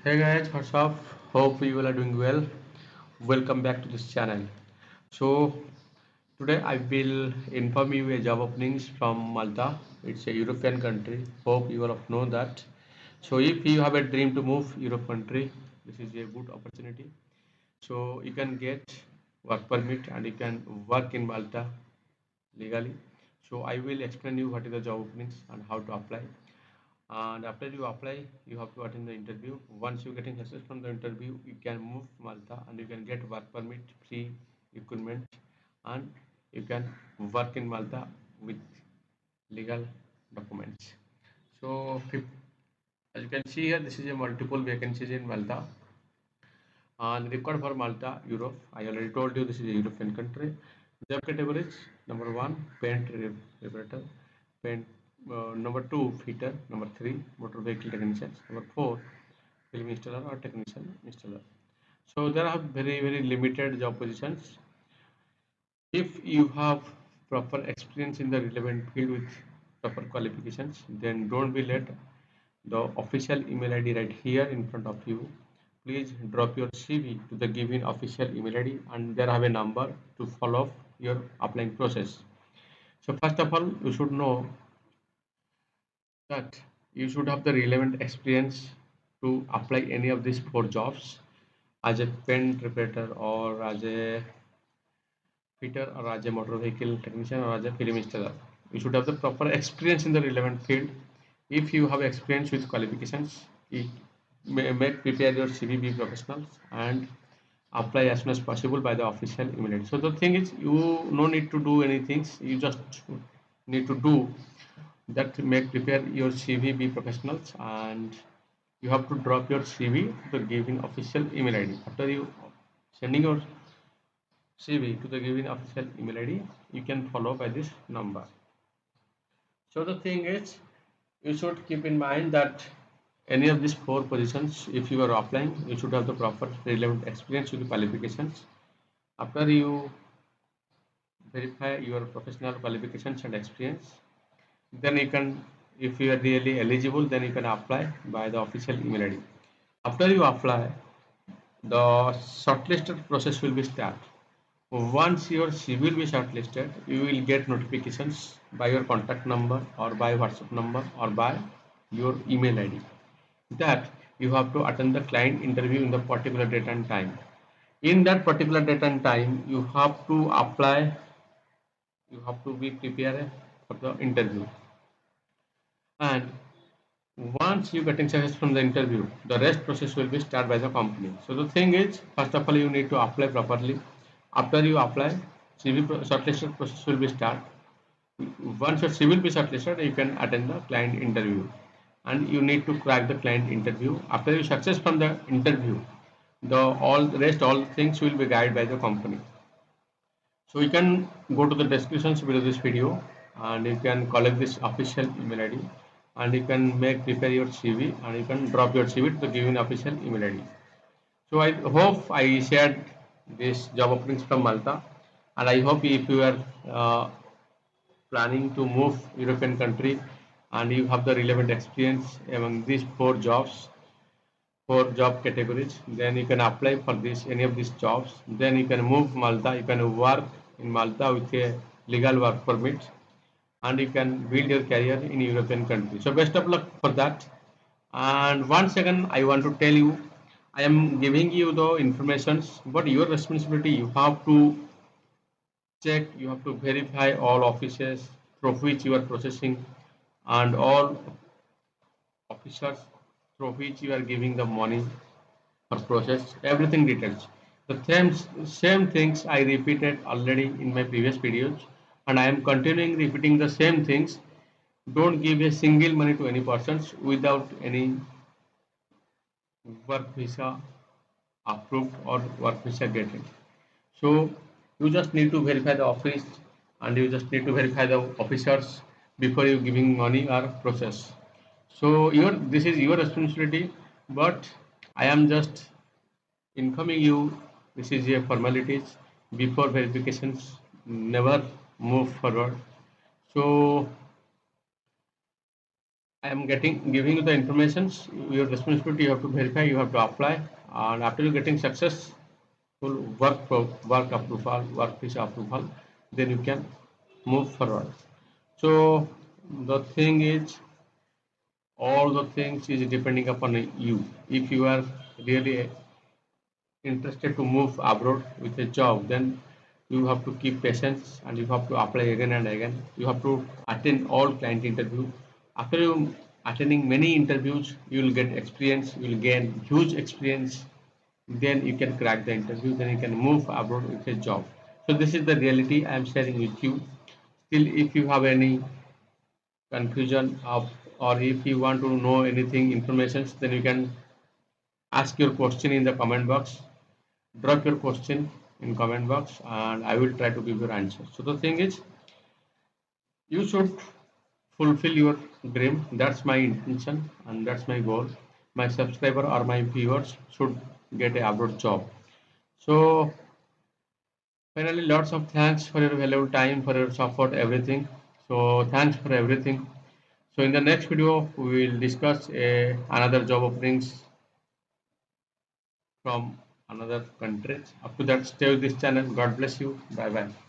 Hey guys, what's up? Hope you all are doing well. Welcome back to this channel. So today I will inform you a job openings from Malta. It's a European country. Hope you all know that. So if you have a dream to move Europe country, this is a good opportunity. So you can get work permit and you can work in Malta legally. So I will explain you what is the job openings and how to apply. And after you apply, you have to attend the interview. Once you getting success from the interview, you can move Malta and you can get work permit, free equipment, and you can work in Malta with legal documents. So as you can see here, this is a multiple vacancies in Malta and record for Malta, Europe. I already told you this is a European country. Job categories: number one, paint reparator; paint number two, fitter; number three, motor vehicle technician; number four, film installer or technician installer. So there are very limited job positions. If you have proper experience in the relevant field with proper qualifications, then don't be late. The official email ID right here in front of you. Please drop your CV to the given official email ID and there have a number to follow up your applying process. So first of all, you should know that you should have the relevant experience to apply any of these four jobs as a pen reparator or as a fitter or as a motor vehicle technician or as a film installer. You should have the proper experience in the relevant field. If you have experience with qualifications, it may prepare your CV, be professional and apply as soon as possible by the official email ID. So the thing is, you no need to do anything. You just need to do that. Make prepare your CV, be professionals, and you have to drop your CV to the given official email ID. After you sending your CV to the given official email ID, you can follow by this number. So the thing is, you should keep in mind that any of these four positions, if you are applying, you should have the proper relevant experience with the qualifications. After you verify your professional qualifications and experience, then you can, if you are really eligible, then you can apply by the official email ID. After you apply, the shortlisted process will be start. Once your CV will be shortlisted, you will get notifications by your contact number or by WhatsApp number or by your email ID that you have to attend the client interview in the particular date and time. In that particular date and time, you have to apply, you have to be prepared for the interview. And once you getting success from the interview, the rest process will be started by the company. So the thing is, first of all, you need to apply properly. After you apply, CV shortlisted process will be start. Once your CV will be shortlisted, you can attend the client interview, and you need to crack the client interview. After you success from the interview, all things will be guided by the company. So you can go to the descriptions below this video and you can collect this official email ID and you can make prepare your CV and you can drop your CV to the given official email ID. So I hope I shared this job openings from Malta, and I hope if you are planning to move European country and you have the relevant experience among these four job categories, then you can apply for this any of these jobs. Then you can move Malta, you can work in Malta with a legal work permit and you can build your career in European country. So best of luck for that. And once again I want to tell you, I am giving you the informations but your responsibility. You have to check, you have to verify all offices through which you are processing and all officers through which you are giving the money for process, everything details. The same things I repeated already in my previous videos and I am continuing repeating the same things. Don't give a single money to any persons without any work visa approved or work visa getting. So you just need to verify the office and you just need to verify the officers before you giving money or process. So this is your responsibility, but I am just informing you this is a formalities before verifications never move forward. So I am giving you the informations. Your responsibility, you have to verify, you have to apply, and after you getting successful work approval, work visa approval, then you can move forward. So the thing is, all the things is depending upon you. If you are really interested to move abroad with a job, then you have to keep patience and you have to apply again and again. You have to attend all client interview. After you attending many interviews, you will get experience, you will gain huge experience. Then you can crack the interview, then you can move abroad with a job. So this is the reality I am sharing with you. Still, if you have any confusion of, or if you want to know anything information, then you can ask your question in the comment box. Drop your question in comment box and I will try to give your answer. So the thing is, you should fulfill your dream. That's my intention and that's my goal. My subscriber or my viewers should get a abroad job. So finally, lots of thanks for your valuable time, for your support, everything. So thanks for everything. So in the next video, we will discuss another job openings from another country. Up to that, stay with this channel. God bless you. Bye bye.